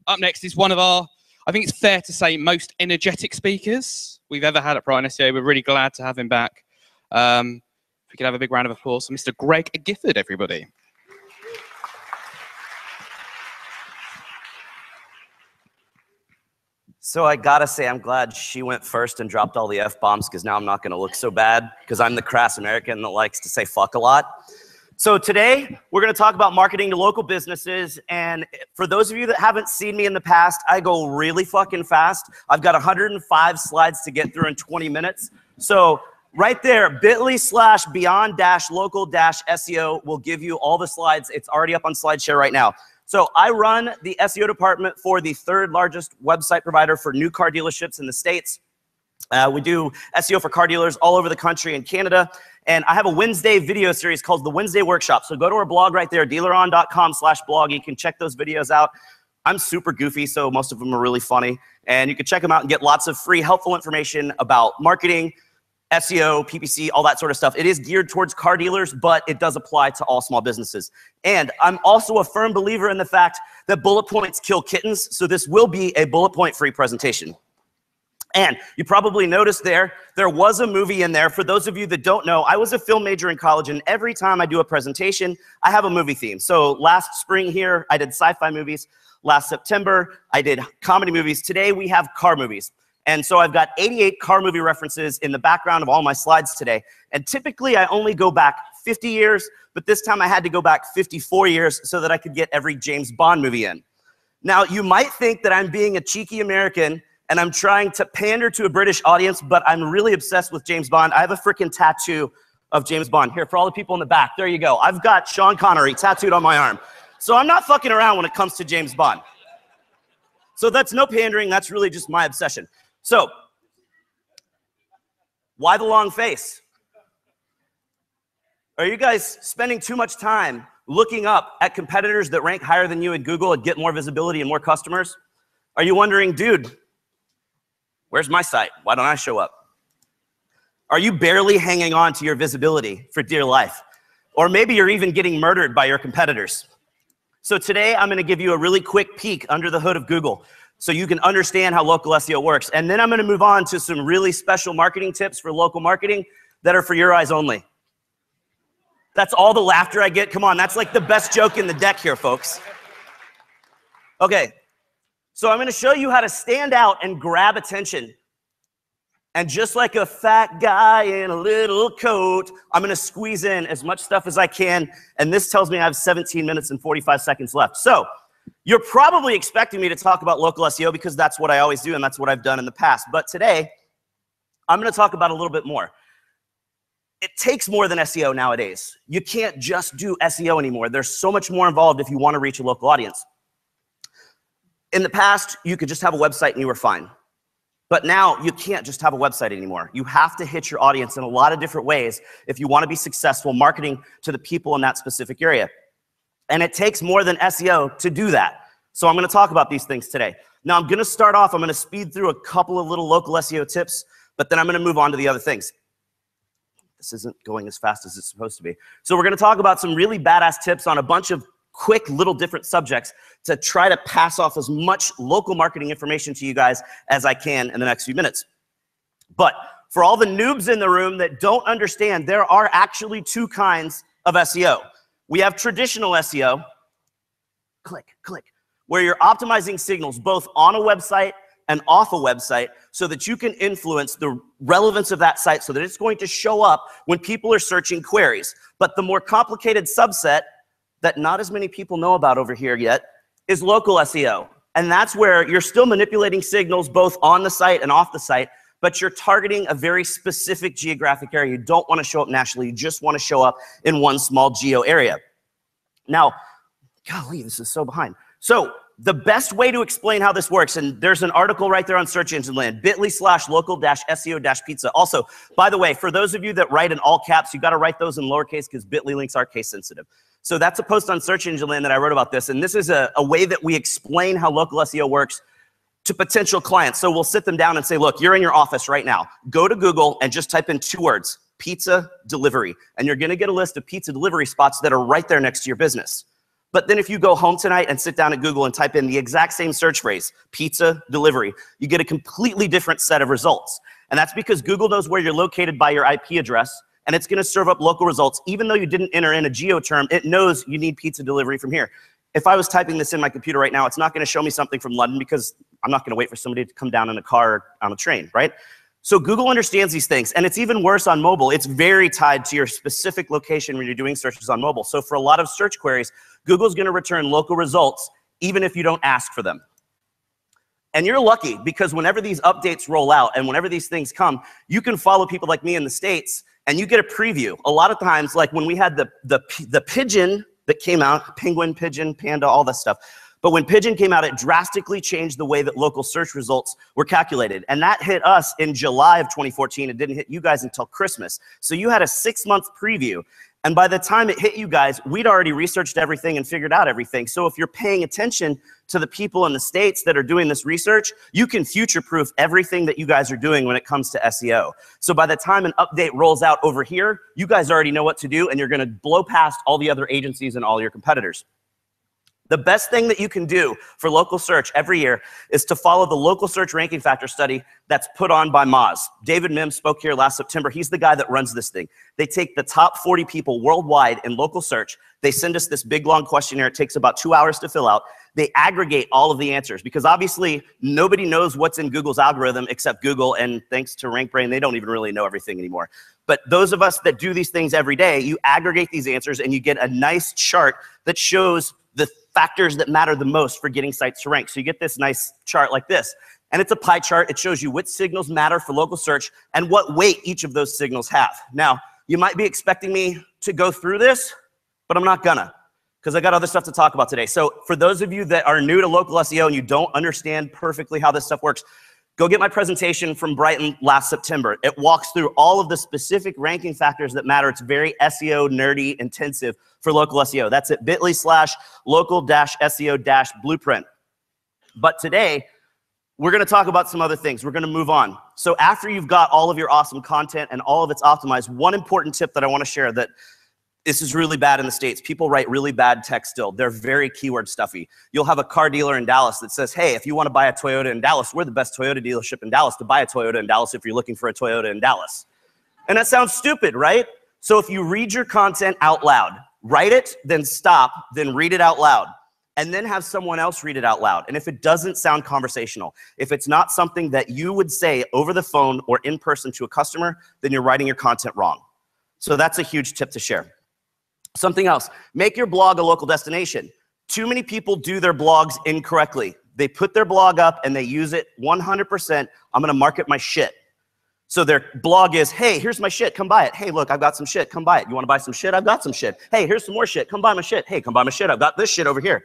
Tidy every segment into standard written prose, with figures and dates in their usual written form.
Up next is one of our, I think it's fair to say, most energetic speakers we've ever had at Brighton SEO. We're really glad to have him back. If we could have a big round of applause for Mr. Greg Gifford, everybody. So I gotta say, I'm glad she went first and dropped all the F-bombs, because now I'm not gonna look so bad, because I'm the crass American that likes to say fuck a lot. So today, we're gonna talk about marketing to local businesses, and for those of you that haven't seen me in the past, I go really fucking fast. I've got 105 slides to get through in 20 minutes. So right there, bit.ly/beyond-local-SEO will give you all the slides. It's already up on SlideShare right now. So I run the SEO department for the 3rd largest website provider for new car dealerships in the States. We do SEO for car dealers all over the country and Canada. And I have a Wednesday video series called the Wednesday Workshop. So go to our blog right there, dealeron.com/blog. You can check those videos out. I'm super goofy, so most of them are really funny. And you can check them out and get lots of free, helpful information about marketing, SEO, PPC, all that sort of stuff. It is geared towards car dealers, but it does apply to all small businesses. And I'm also a firm believer in the fact that bullet points kill kittens. So this will be a bullet point free presentation. And you probably noticed there was a movie in there. For those of you that don't know, I was a film major in college, and every time I do a presentation, I have a movie theme. So last spring here, I did sci-fi movies. Last September, I did comedy movies. Today, we have car movies. And so I've got 88 car movie references in the background of all my slides today. And typically, I only go back 50 years, but this time I had to go back 54 years so that I could get every James Bond movie in. Now, you might think that I'm being a cheeky American and I'm trying to pander to a British audience, but I'm really obsessed with James Bond. I have a freaking tattoo of James Bond. Here, for all the people in the back, there you go. I've got Sean Connery tattooed on my arm. So I'm not fucking around when it comes to James Bond. So that's no pandering, that's really just my obsession. So, why the long face? Are you guys spending too much time looking up at competitors that rank higher than you in Google and get more visibility and more customers? Are you wondering, dude, where's my site? Why don't I show up? Are you barely hanging on to your visibility for dear life? Or maybe you're even getting murdered by your competitors. So today, I'm gonna give you a really quick peek under the hood of Google so you can understand how local SEO works. And then I'm gonna move on to some really special marketing tips for local marketing that are for your eyes only. That's all the laughter I get. Come on, that's like the best joke in the deck here, folks. Okay, so I'm gonna show you how to stand out and grab attention. And just like a fat guy in a little coat, I'm gonna squeeze in as much stuff as I can. And this tells me I have 17 minutes and 45 seconds left. So you're probably expecting me to talk about local SEO because that's what I always do and that's what I've done in the past. But today, I'm gonna talk about a little bit more. It takes more than SEO nowadays. You can't just do SEO anymore. There's so much more involved if you wanna reach a local audience. In the past, you could just have a website and you were fine. But now you can't just have a website anymore. You have to hit your audience in a lot of different ways if you want to be successful marketing to the people in that specific area. And it takes more than SEO to do that. So I'm going to talk about these things today. Now I'm going to start off, I'm going to speed through a couple of little local SEO tips, but then I'm going to move on to the other things. This isn't going as fast as it's supposed to be. So we're going to talk about some really badass tips on a bunch of quick little different subjects to try to pass off as much local marketing information to you guys as I can in the next few minutes. But for all the noobs in the room that don't understand, there are actually two kinds of SEO. We have traditional SEO, click, where you're optimizing signals both on a website and off a website so that you can influence the relevance of that site so that it's going to show up when people are searching queries. But the more complicated subset that not as many people know about over here yet is local SEO. And that's where you're still manipulating signals both on the site and off the site, but you're targeting a very specific geographic area. You don't want to show up nationally. You just want to show up in one small geo area. Now, golly, this is so behind. So the best way to explain how this works, and there's an article right there on Search Engine Land, bit.ly/local-SEO-pizza. Also, by the way, for those of you that write in all caps, you got to write those in lowercase because bit.ly links are case sensitive. So that's a post on Search Engine Land that I wrote about this, and this is a way that we explain how local SEO works to potential clients. So we'll sit them down and say, look, you're in your office right now. Go to Google and just type in 2 words, pizza delivery, and you're gonna get a list of pizza delivery spots that are right there next to your business. But then if you go home tonight and sit down at Google and type in the exact same search phrase, pizza delivery, you get a completely different set of results. And that's because Google knows where you're located by your IP address, and it's gonna serve up local results. Even though you didn't enter in a geo term, it knows you need pizza delivery from here. If I was typing this in my computer right now, it's not gonna show me something from London because I'm not gonna wait for somebody to come down in a car or on a train, right? So Google understands these things, and it's even worse on mobile. It's very tied to your specific location when you're doing searches on mobile. So for a lot of search queries, Google's gonna return local results even if you don't ask for them. And you're lucky because whenever these updates roll out and whenever these things come, you can follow people like me in the States and you get a preview. A lot of times, like when we had the pigeon that came out, penguin, pigeon, panda, all that stuff. But when pigeon came out, it drastically changed the way that local search results were calculated. And that hit us in July of 2014. It didn't hit you guys until Christmas. So you had a 6-month preview. And by the time it hit you guys, we'd already researched everything and figured out everything. So if you're paying attention to the people in the States that are doing this research, you can future-proof everything that you guys are doing when it comes to SEO. So by the time an update rolls out over here, you guys already know what to do, and you're gonna blow past all the other agencies and all your competitors. The best thing that you can do for local search every year is to follow the local search ranking factor study that's put on by Moz. David Mims spoke here last September. He's the guy that runs this thing. They take the top 40 people worldwide in local search. They send us this big, long questionnaire. It takes about 2 hours to fill out. They aggregate all of the answers because obviously nobody knows what's in Google's algorithm except Google, and thanks to RankBrain, they don't even really know everything anymore. But those of us that do these things every day, you aggregate these answers and you get a nice chart that shows the factors that matter the most for getting sites to rank. So you get this nice chart like this. And it's a pie chart. It shows you which signals matter for local search and what weight each of those signals have. Now, you might be expecting me to go through this, but I'm not gonna, because I got other stuff to talk about today. So for those of you that are new to local SEO and you don't understand perfectly how this stuff works, go get my presentation from Brighton last September. It walks through all of the specific ranking factors that matter. It's very SEO nerdy intensive for local SEO. That's at bit.ly/local-SEO-blueprint. But today, we're gonna talk about some other things. We're gonna move on. So after you've got all of your awesome content and all of it's optimized, one important tip that I wanna share that this is really bad in the States. People write really bad text still. They're very keyword stuffy. You'll have a car dealer in Dallas that says, hey, if you want to buy a Toyota in Dallas, we're the best Toyota dealership in Dallas to buy a Toyota in Dallas if you're looking for a Toyota in Dallas. And that sounds stupid, right? So if you read your content out loud, write it, then stop, then read it out loud, and then have someone else read it out loud. And if it doesn't sound conversational, if it's not something that you would say over the phone or in person to a customer, then you're writing your content wrong. So that's a huge tip to share. Something else, make your blog a local destination. Too many people do their blogs incorrectly. They put their blog up and they use it 100%. I'm gonna market my shit. So their blog is, hey, here's my shit, come buy it. Hey, look, I've got some shit, come buy it. You wanna buy some shit? I've got some shit. Hey, here's some more shit, come buy my shit. Hey, come buy my shit, I've got this shit over here.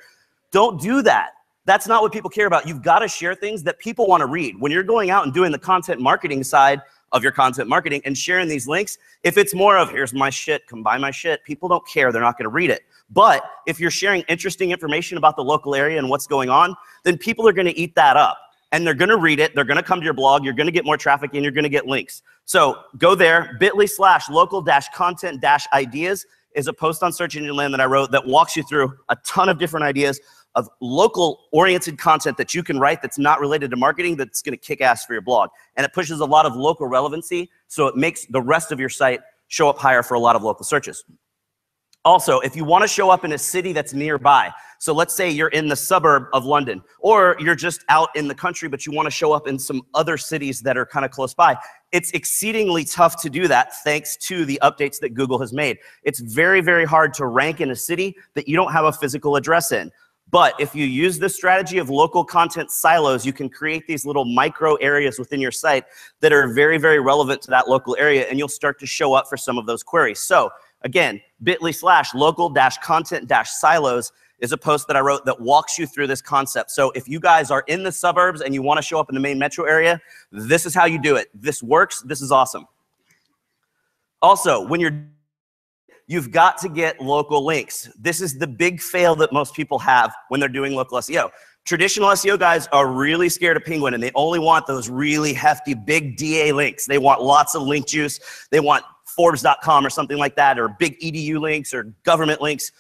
Don't do that. That's not what people care about. You've gotta share things that people wanna read. When you're going out and doing the content marketing side of your content marketing and sharing these links, if it's more of, here's my shit, come buy my shit, people don't care, they're not gonna read it. But if you're sharing interesting information about the local area and what's going on, then people are gonna eat that up. And they're gonna read it, they're gonna come to your blog, you're gonna get more traffic, and you're gonna get links. So go there, bit.ly/local-content-ideas is a post on Search Engine Land that I wrote that walks you through a ton of different ideas of local-oriented content that you can write that's not related to marketing that's gonna kick ass for your blog. And it pushes a lot of local relevancy, so it makes the rest of your site show up higher for a lot of local searches. Also, if you wanna show up in a city that's nearby, so let's say you're in the suburb of London, or you're just out in the country, but you wanna show up in some other cities that are kind of close by, it's exceedingly tough to do that thanks to the updates that Google has made. It's very, very hard to rank in a city that you don't have a physical address in. But if you use the strategy of local content silos, you can create these little micro areas within your site that are very, very relevant to that local area, and you'll start to show up for some of those queries. So again, bit.ly/local-content-silos is a post that I wrote that walks you through this concept. So if you guys are in the suburbs and you want to show up in the main metro area, this is how you do it. This works. This is awesome. Also, when you've got to get local links. This is the big fail that most people have when they're doing local SEO. Traditional SEO guys are really scared of Penguin, and they only want those really hefty, big DA links. They want lots of link juice. They want Forbes.com or something like that, or big EDU links or government links.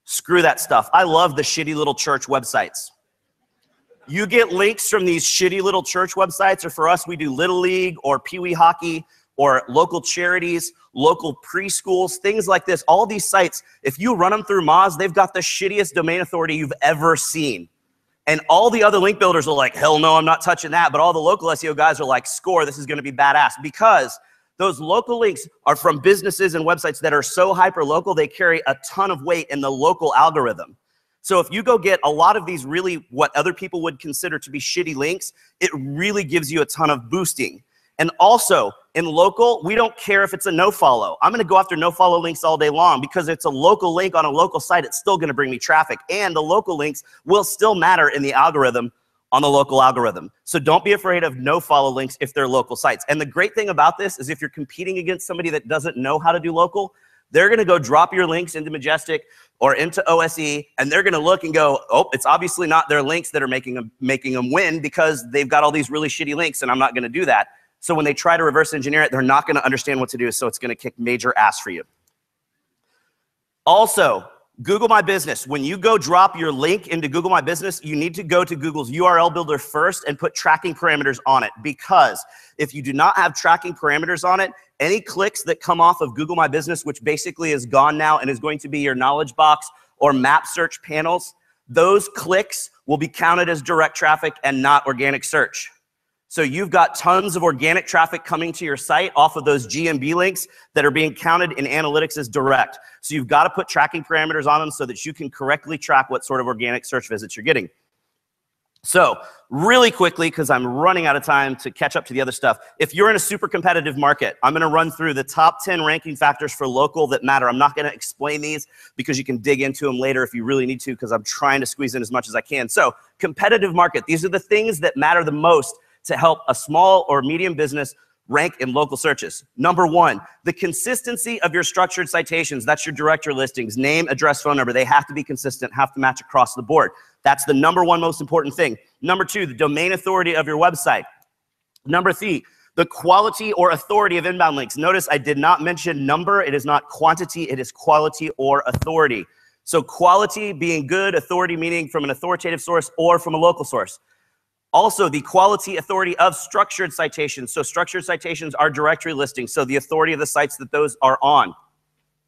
Screw that stuff. I love the shitty little church websites. You get links from these shitty little church websites, or for us, we do Little League or Pee Wee Hockey or local charities, local preschools, things like this. All these sites, if you run them through Moz, they've got the shittiest domain authority you've ever seen. And all the other link builders are like, hell no, I'm not touching that. But all the local SEO guys are like, score, this is going to be badass. Because those local links are from businesses and websites that are so hyper local, they carry a ton of weight in the local algorithm. So if you go get a lot of these really what other people would consider to be shitty links, it really gives you a ton of boosting. And also in local, we don't care if it's a no follow. I'm going to go after no follow links all day long because it's a local link on a local site. It's still going to bring me traffic, and the local links will still matter in the algorithm on the local algorithm. So don't be afraid of no follow links if they're local sites. And the great thing about this is if you're competing against somebody that doesn't know how to do local, they're going to go drop your links into Majestic or into OSE, and they're going to look and go, oh, it's obviously not their links that are making them win because they've got all these really shitty links, and I'm not going to do that. So when they try to reverse engineer it, they're not going to understand what to do, so it's going to kick major ass for you. Also, Google My Business. When you go drop your link into Google My Business, you need to go to Google's URL builder first and put tracking parameters on it, because if you do not have tracking parameters on it, any clicks that come off of Google My Business, which basically is gone now and is going to be your knowledge box or map search panels, those clicks will be counted as direct traffic and not organic search. So you've got tons of organic traffic coming to your site off of those GMB links that are being counted in analytics as direct. So you've got to put tracking parameters on them so that you can correctly track what sort of organic search visits you're getting. So really quickly, because I'm running out of time to catch up to the other stuff, if you're in a super competitive market, I'm going to run through the top 10 ranking factors for local that matter. I'm not going to explain these because you can dig into them later if you really need to, because I'm trying to squeeze in as much as I can. So competitive market, these are the things that matter the most to help a small or medium business rank in local searches. Number one, the consistency of your structured citations. That's your directory listings, name, address, phone number. They have to be consistent, have to match across the board. That's the number one most important thing. Number two, the domain authority of your website. Number three, the quality or authority of inbound links. Notice I did not mention number. It is not quantity. It is quality or authority. So quality being good, authority meaning from an authoritative source or from a local source. Also, the quality authority of structured citations. So structured citations are directory listings, so the authority of the sites that those are on.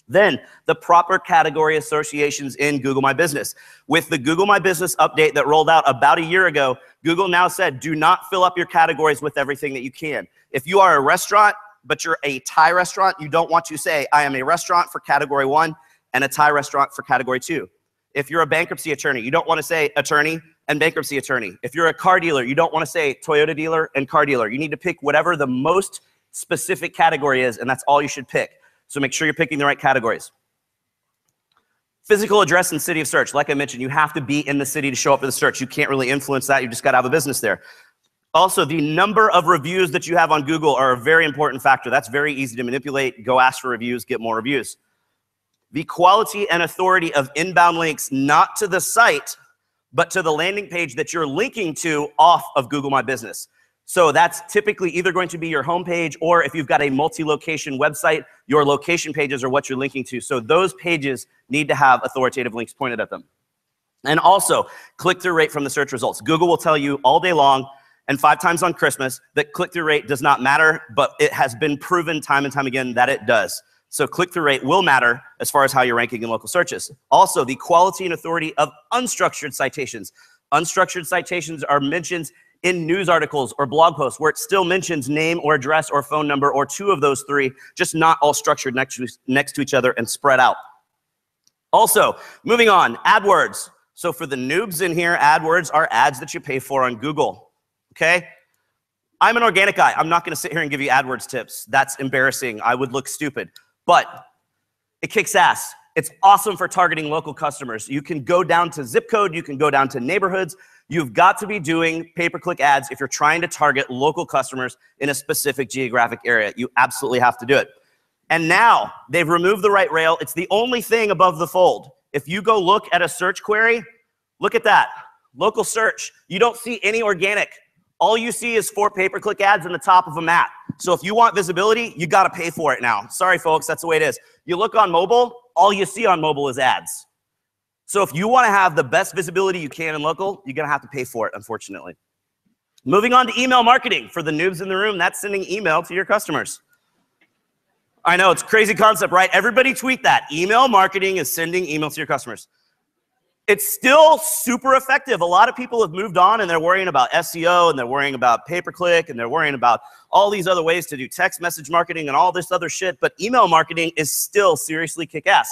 Then, the proper category associations in Google My Business. With the Google My Business update that rolled out about a year ago, Google now said, do not fill up your categories with everything that you can. If you are a restaurant, but you're a Thai restaurant, you don't want to say, I am a restaurant for category 1 and a Thai restaurant for category 2. If you're a bankruptcy attorney, you don't want to say attorney and bankruptcy attorney. If you're a car dealer, you don't want to say Toyota dealer and car dealer. You need to pick whatever the most specific category is, and that's all you should pick. So make sure you're picking the right categories. Physical address and city of search. Like I mentioned, you have to be in the city to show up for the search. You can't really influence that. You just got to have a business there. Also, the number of reviews that you have on Google are a very important factor. That's very easy to manipulate. Go ask for reviews, get more reviews. The quality and authority of inbound links, not to the site, but to the landing page that you're linking to off of Google My Business. So that's typically either going to be your homepage, or if you've got a multi-location website, your location pages are what you're linking to. So those pages need to have authoritative links pointed at them. And also, click-through rate from the search results. Google will tell you all day long and 5 times on Christmas that click-through rate does not matter, but it has been proven time and time again that it does. So click-through rate will matter as far as how you're ranking in local searches. Also, the quality and authority of unstructured citations. Unstructured citations are mentions in news articles or blog posts where it still mentions name or address or phone number or 2 of those 3, just not all structured next to each other and spread out. Also, moving on, AdWords. So for the noobs in here, AdWords are ads that you pay for on Google, okay? I'm an organic guy. I'm not going to sit here and give you AdWords tips. That's embarrassing. I would look stupid. But it kicks ass. It's awesome for targeting local customers. You can go down to zip code. You can go down to neighborhoods. You've got to be doing pay-per-click ads if you're trying to target local customers in a specific geographic area. You absolutely have to do it. And now they've removed the right rail. It's the only thing above the fold. If you go look at a search query, look at that. Local search. You don't see any organic. All you see is 4 pay-per-click ads in the top of a map. So if you want visibility, you got to pay for it now. Sorry, folks, that's the way it is. You look on mobile, all you see on mobile is ads. So if you want to have the best visibility you can in local, you're going to have to pay for it, unfortunately. Moving on to email marketing. For the noobs in the room, that's sending email to your customers. I know, it's a crazy concept, right? Everybody tweet that. Email marketing is sending emails to your customers. It's still super effective. A lot of people have moved on and they're worrying about SEO and they're worrying about pay-per-click and they're worrying about all these other ways to do text message marketing and all this other shit, but email marketing is still seriously kick-ass.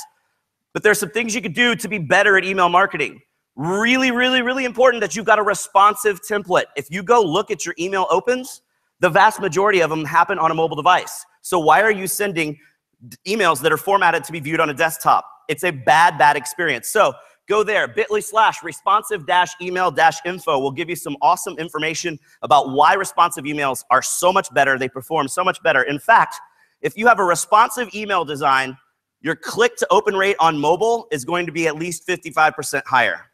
But there's some things you could do to be better at email marketing. Really, really, really important that you've got a responsive template. If you go look at your email opens, the vast majority of them happen on a mobile device. So why are you sending emails that are formatted to be viewed on a desktop? It's a bad experience. So go there, bit.ly/responsive-email-info will give you some awesome information about why responsive emails are so much better. They perform so much better. In fact, if you have a responsive email design, your click-to-open rate on mobile is going to be at least 55% higher.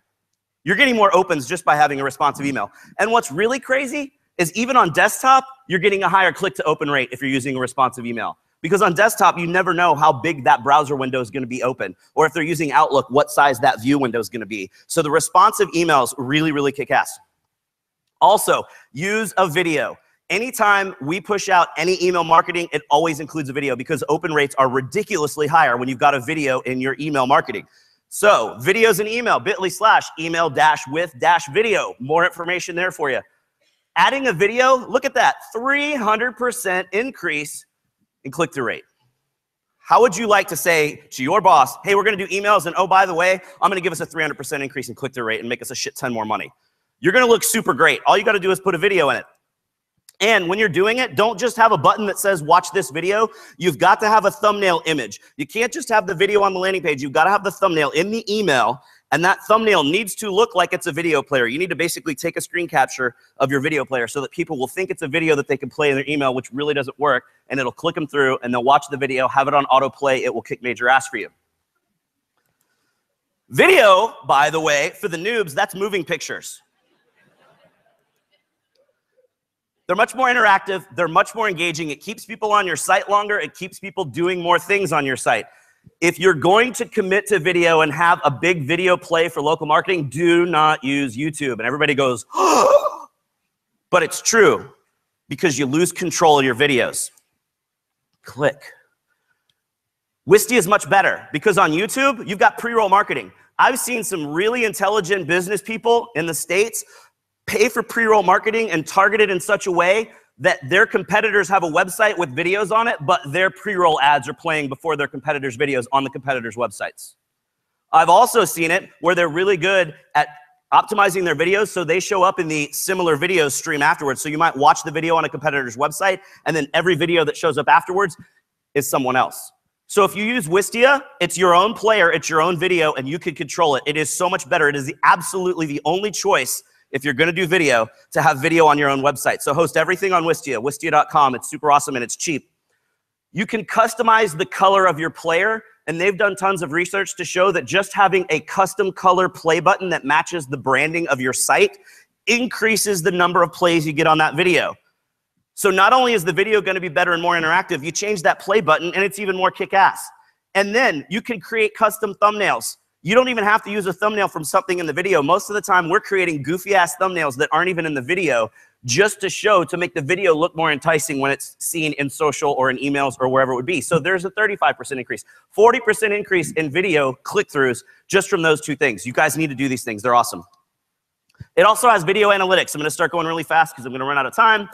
You're getting more opens just by having a responsive email. And what's really crazy is even on desktop, you're getting a higher click-to-open rate if you're using a responsive email. Because on desktop, you never know how big that browser window is going to be open. Or if they're using Outlook, what size that view window is going to be. So the responsive emails really, really kick ass. Also, use a video. Anytime we push out any email marketing, it always includes a video because open rates are ridiculously higher when you've got a video in your email marketing. So videos and email, bit.ly/email-with-video. More information there for you. Adding a video, look at that, 300% increase in click-through rate. How would you like to say to your boss, hey, we're going to do emails, and oh, by the way, I'm going to give us a 300% increase in click-through rate and make us a shit ton more money. You're going to look super great. All you got to do is put a video in it. And when you're doing it, don't just have a button that says watch this video. You've got to have a thumbnail image. You can't just have the video on the landing page. You've got to have the thumbnail in the email, and that thumbnail needs to look like it's a video player. You need to basically take a screen capture of your video player so that people will think it's a video that they can play in their email, which really doesn't work, and it'll click them through, and they'll watch the video, have it on autoplay. It will kick major ass for you. Video, by the way, for the noobs, that's moving pictures. They're much more interactive. They're much more engaging. It keeps people on your site longer. It keeps people doing more things on your site. If you're going to commit to video and have a big video play for local marketing, do not use YouTube. And everybody goes, oh! But it's true because you lose control of your videos. Click. Wistia is much better because on YouTube, you've got pre-roll marketing. I've seen some really intelligent business people in the States pay for pre-roll marketing and target it in such a way that their competitors have a website with videos on it, but their pre-roll ads are playing before their competitors' videos on the competitors' websites. I've also seen it where they're really good at optimizing their videos so they show up in the similar videos stream afterwards. So you might watch the video on a competitor's website, and then every video that shows up afterwards is someone else. So if you use Wistia, it's your own player, it's your own video, and you can control it. It is so much better. It is absolutely the only choice if you're going to do video, to have video on your own website. So host everything on Wistia, wistia.com. It's super awesome and it's cheap. You can customize the color of your player, and they've done tons of research to show that just having a custom color play button that matches the branding of your site increases the number of plays you get on that video. So not only is the video going to be better and more interactive, you change that play button and it's even more kick-ass. And then you can create custom thumbnails. You don't even have to use a thumbnail from something in the video. Most of the time, we're creating goofy-ass thumbnails that aren't even in the video just to make the video look more enticing when it's seen in social or in emails or wherever it would be. So there's a 35% increase, 40% increase in video click-throughs just from those two things. You guys need to do these things. They're awesome. It also has video analytics. I'm going to start going really fast because I'm going to run out of time.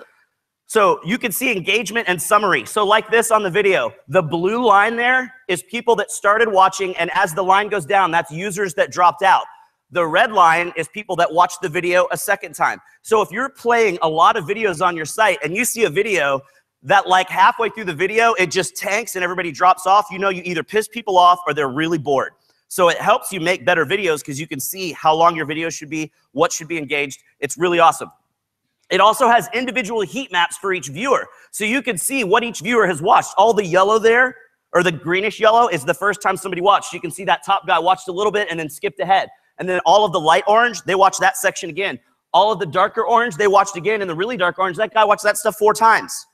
So you can see engagement and summary. So like this on the video, the blue line there is people that started watching, and as the line goes down, that's users that dropped out. The red line is people that watched the video a second time. So if you're playing a lot of videos on your site and you see a video that like halfway through the video, it just tanks and everybody drops off, you know you either piss people off or they're really bored. So it helps you make better videos because you can see how long your video should be, what should be engaged. It's really awesome. It also has individual heat maps for each viewer. So you can see what each viewer has watched. All the yellow there, or the greenish yellow, is the first time somebody watched. You can see that top guy watched a little bit and then skipped ahead. And then all of the light orange, they watched that section again. All of the darker orange, they watched again. And the really dark orange, that guy watched that stuff 4 times.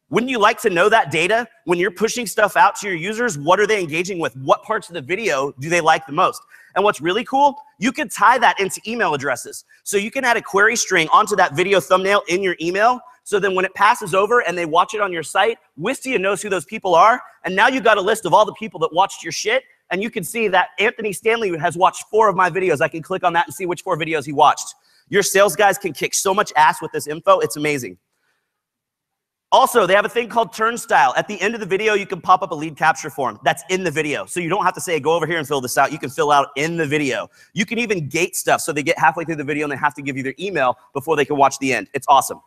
Wouldn't you like to know that data? When you're pushing stuff out to your users, what are they engaging with? What parts of the video do they like the most? And what's really cool, you can tie that into email addresses. So you can add a query string onto that video thumbnail in your email, so then when it passes over and they watch it on your site, Wistia knows who those people are, and now you've got a list of all the people that watched your shit, and you can see that Anthony Stanley has watched 4 of my videos. I can click on that and see which 4 videos he watched. Your sales guys can kick so much ass with this info, it's amazing. Also, they have a thing called Turnstile. At the end of the video, you can pop up a lead capture form. That's in the video. So you don't have to say, go over here and fill this out. You can fill out in the video. You can even gate stuff so they get halfway through the video and they have to give you their email before they can watch the end. It's awesome.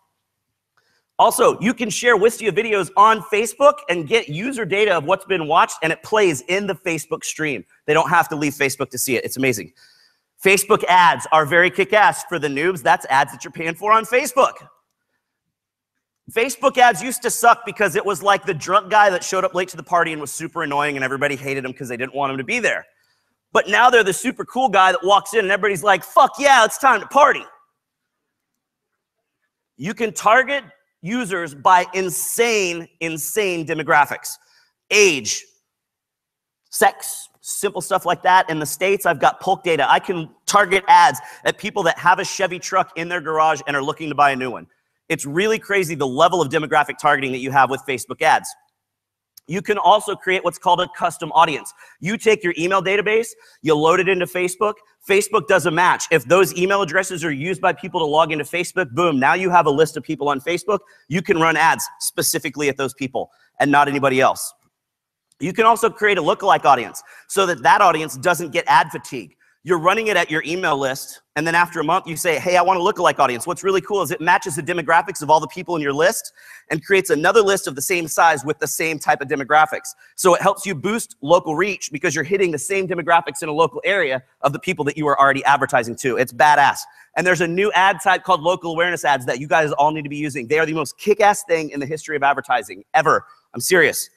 Also, you can share Wistia videos on Facebook and get user data of what's been watched, and it plays in the Facebook stream. They don't have to leave Facebook to see it. It's amazing. Facebook ads are very kick-ass for the noobs. That's ads that you're paying for on Facebook. Facebook ads used to suck because it was like the drunk guy that showed up late to the party and was super annoying and everybody hated him because they didn't want him to be there. But now they're the super cool guy that walks in and everybody's like, fuck yeah, it's time to party. You can target users by insane demographics. Age, sex, simple stuff like that. In the States, I've got Polk data. I can target ads at people that have a Chevy truck in their garage and are looking to buy a new one. It's really crazy the level of demographic targeting that you have with Facebook ads. You can also create what's called a custom audience. You take your email database, you load it into Facebook. Facebook does a match. If those email addresses are used by people to log into Facebook, boom, now you have a list of people on Facebook. You can run ads specifically at those people and not anybody else. You can also create a lookalike audience so that that audience doesn't get ad fatigue. You're running it at your email list, and then after a month, you say, hey, I want a lookalike audience. What's really cool is it matches the demographics of all the people in your list and creates another list of the same size with the same type of demographics. So it helps you boost local reach because you're hitting the same demographics in a local area of the people that you are already advertising to. It's badass. And there's a new ad type called local awareness ads that you guys all need to be using. They are the most kick-ass thing in the history of advertising ever. I'm serious.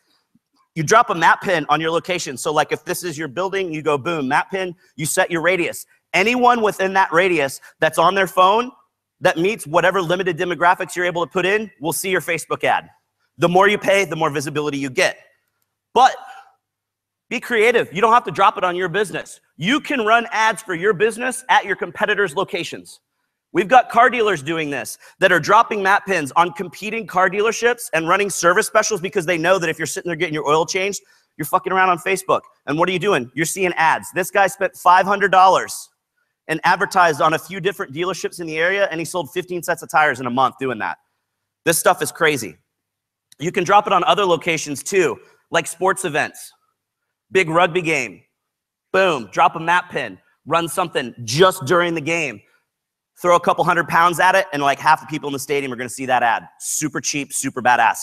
You drop a map pin on your location. So like if this is your building, you go boom, map pin, you set your radius. Anyone within that radius that's on their phone that meets whatever limited demographics you're able to put in will see your Facebook ad. The more you pay, the more visibility you get. But be creative. You don't have to drop it on your business. You can run ads for your business at your competitors' locations. We've got car dealers doing this that are dropping map pins on competing car dealerships and running service specials because they know that if you're sitting there getting your oil changed, you're fucking around on Facebook. And what are you doing? You're seeing ads. This guy spent $500 and advertised on a few different dealerships in the area, and he sold 15 sets of tires in a month doing that. This stuff is crazy. You can drop it on other locations too, like sports events, big rugby game. Boom, drop a map pin, run something just during the game. Throw a couple 100 pounds at it, and like half the people in the stadium are going to see that ad. Super cheap, super badass.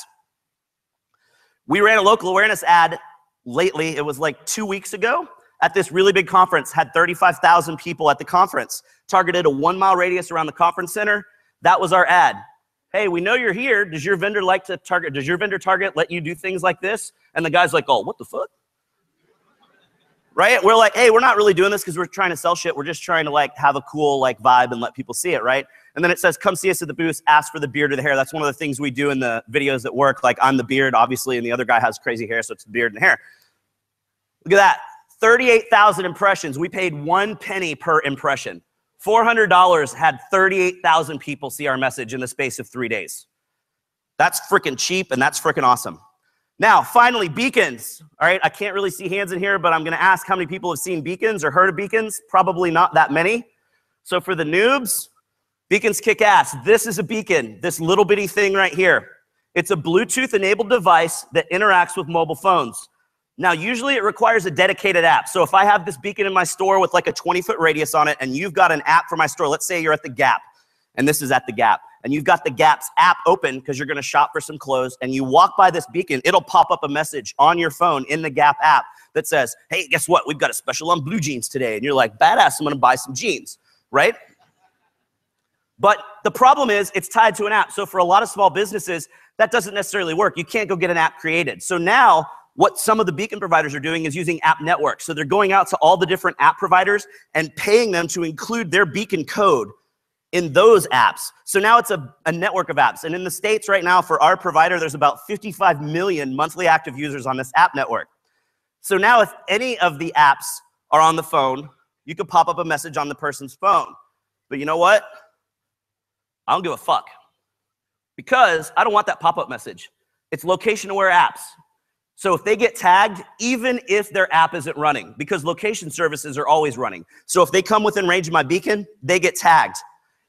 We ran a local awareness ad lately. It was like 2 weeks ago at this really big conference. Had 35,000 people at the conference. Targeted a 1-mile radius around the conference center. That was our ad. Hey, we know you're here. Does your vendor like to target? Does your vendor target let you do things like this? And the guy's like, oh, what the fuck? Right? We're like, hey, we're not really doing this because we're trying to sell shit. We're just trying to like have a cool like vibe and let people see it, right? And then it says, come see us at the booth, ask for the beard or the hair. That's one of the things we do in the videos that work. Like I'm the beard, obviously, and the other guy has crazy hair, so it's the beard and the hair. Look at that. 38,000 impressions. We paid 1 penny per impression. $400 had 38,000 people see our message in the space of 3 days. That's freaking cheap, and that's freaking awesome. Now, finally, beacons. All right, I can't really see hands in here, but I'm going to ask how many people have seen beacons or heard of beacons. Probably not that many. So for the noobs, beacons kick ass. This is a beacon, this little bitty thing right here. It's a Bluetooth-enabled device that interacts with mobile phones. Now, usually it requires a dedicated app. So if I have this beacon in my store with like a 20-foot radius on it, and you've got an app for my store, let's say you're at the Gap, and this is at the Gap, and you've got the Gap's app open because you're going to shop for some clothes, and you walk by this beacon, it'll pop up a message on your phone in the Gap app that says, hey, guess what? We've got a special on blue jeans today. And you're like, badass, I'm going to buy some jeans, right? But the problem is it's tied to an app. So for a lot of small businesses, that doesn't necessarily work. You can't go get an app created. So now what some of the beacon providers are doing is using app networks. So they're going out to all the different app providers and paying them to include their beacon code in those apps. So now it's a network of apps. And in the States right now, for our provider, there's about 55 million monthly active users on this app network. So now if any of the apps are on the phone, you could pop up a message on the person's phone. But you know what? I don't give a fuck. Because I don't want that pop-up message. It's location-aware apps. So if they get tagged, even if their app isn't running, because location services are always running. So if they come within range of my beacon, they get tagged.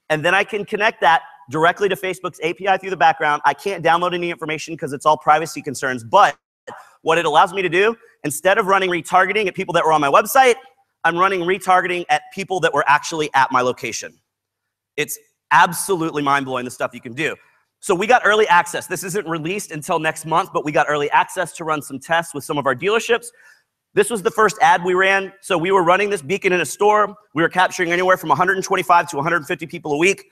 And then I can connect that directly to Facebook's API through the background. I can't download any information because it's all privacy concerns. But what it allows me to do, instead of running retargeting at people that were on my website, I'm running retargeting at people that were actually at my location. It's absolutely mind-blowing the stuff you can do. So we got early access. This isn't released until next month, but we got early access to run some tests with some of our dealerships. This was the first ad we ran. So we were running this beacon in a store. We were capturing anywhere from 125 to 150 people a week.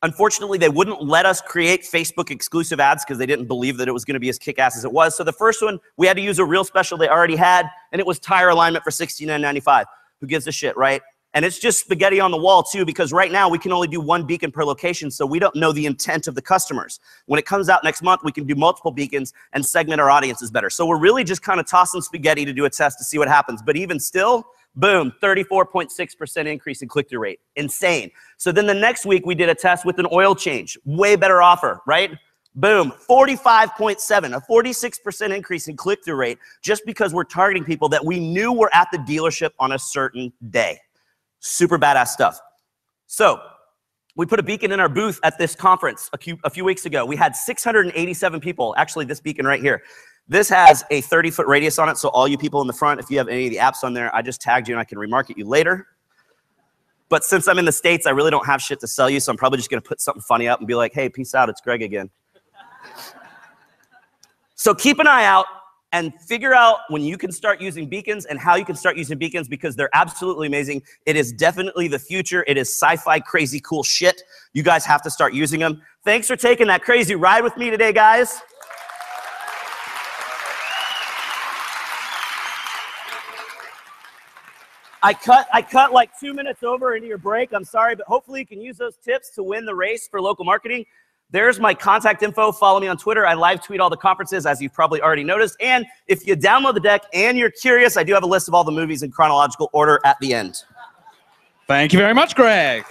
Unfortunately, they wouldn't let us create Facebook exclusive ads because they didn't believe that it was going to be as kick-ass as it was. So the first one, we had to use a real special they already had, and it was tire alignment for $69.95. Who gives a shit, right? And it's just spaghetti on the wall too, because right now we can only do one beacon per location, so we don't know the intent of the customers. When it comes out next month, we can do multiple beacons and segment our audiences better. So we're really just kind of tossing spaghetti to do a test to see what happens. But even still, boom, 34.6% increase in click-through rate. Insane. So then the next week we did a test with an oil change. Way better offer, right? Boom, 45.7, a 46% increase in click-through rate just because we're targeting people that we knew were at the dealership on a certain day. Super badass stuff. So we put a beacon in our booth at this conference a few weeks ago. We had 687 people. Actually, this beacon right here. This has a 30-foot radius on it, so all you people in the front, if you have any of the apps on there, I just tagged you and I can remarket you later. But since I'm in the States, I really don't have shit to sell you, so I'm probably just going to put something funny up and be like, hey, peace out, it's Greg again. So keep an eye out and figure out when you can start using beacons and how you can start using beacons, because they're absolutely amazing. It is definitely the future. It is sci-fi crazy cool shit. You guys have to start using them. Thanks for taking that crazy ride with me today, guys. I cut like 2 minutes over into your break. I'm sorry, but hopefully you can use those tips to win the race for local marketing. There's my contact info. Follow me on Twitter. I live tweet all the conferences, as you've probably already noticed. And if you download the deck and you're curious, I do have a list of all the movies in chronological order at the end. Thank you very much, Greg.